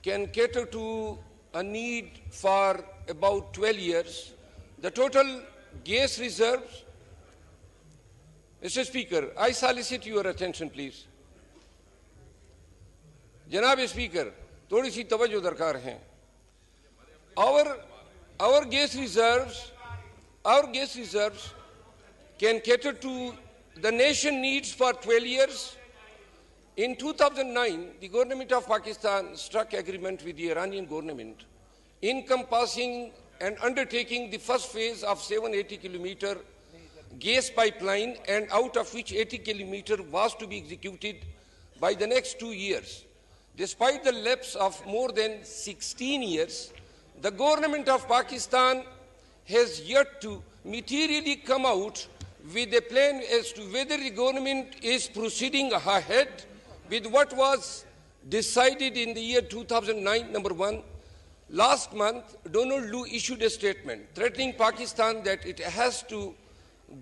can cater to a need for about 12 years. The total gas reserves, Mr. Speaker, I solicit your attention, please. Janab Speaker, थोड़ी सी तवज्जो दरकार हैं. Our gas reserves can cater to the nation needs for 12 years. In 2009, the government of Pakistan struck agreement with the Iranian government encompassing and undertaking the first phase of 780-kilometer gas pipeline, and out of which 80 kilometer was to be executed by the next 2 years. Despite the lapse of more than 16 years, the government of Pakistan has yet to materially come out with a plan as to whether the government is proceeding ahead with what was decided in the year 2009, number one. Last month, Donald issued a statement threatening Pakistan that it has to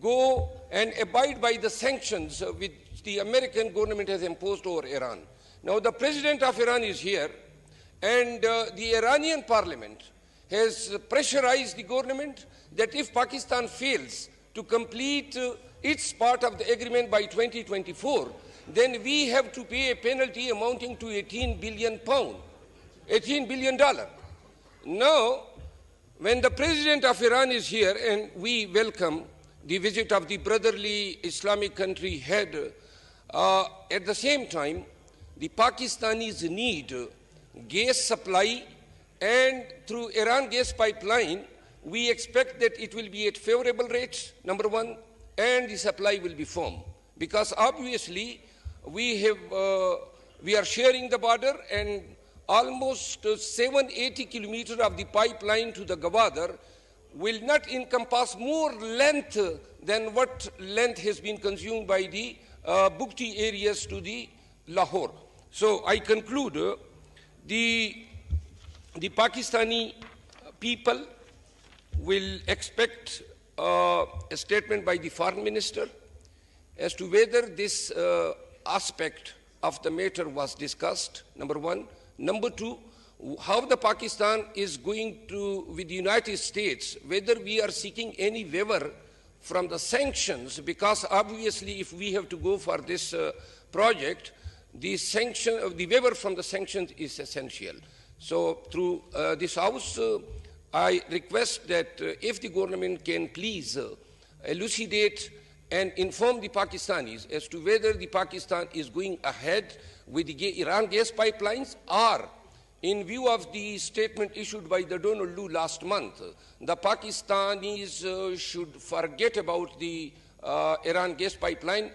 go and abide by the sanctions which the American government has imposed over Iran. Now, the President of Iran is here, and the Iranian parliament has pressurized the government that if Pakistan fails to complete its part of the agreement by 2024, then we have to pay a penalty amounting to $18 billion. Now, when the President of Iran is here, and we welcome the visit of the brotherly Islamic country head, at the same time, the Pakistanis need gas supply, and through Iran gas pipeline, we expect that it will be at favorable rates, number one, and the supply will be firm. Because obviously, we are sharing the border, and almost 780 kilometers of the pipeline to the Gwadar will not encompass more length than what length has been consumed by the Bukti areas to the Lahore. So I conclude, the Pakistani people will expect a statement by the foreign minister as to whether this aspect of the matter was discussed, number one. Number two, how the Pakistan is going to, with the United States, whether we are seeking any waiver from the sanctions, because obviously if we have to go for this project, the waiver from the sanctions is essential. So through this House, I request that if the government can please elucidate and inform the Pakistanis as to whether the Pakistan is going ahead with the Iran gas pipelines, or in view of the statement issued by the Donald last month, the Pakistanis should forget about the Iran gas pipeline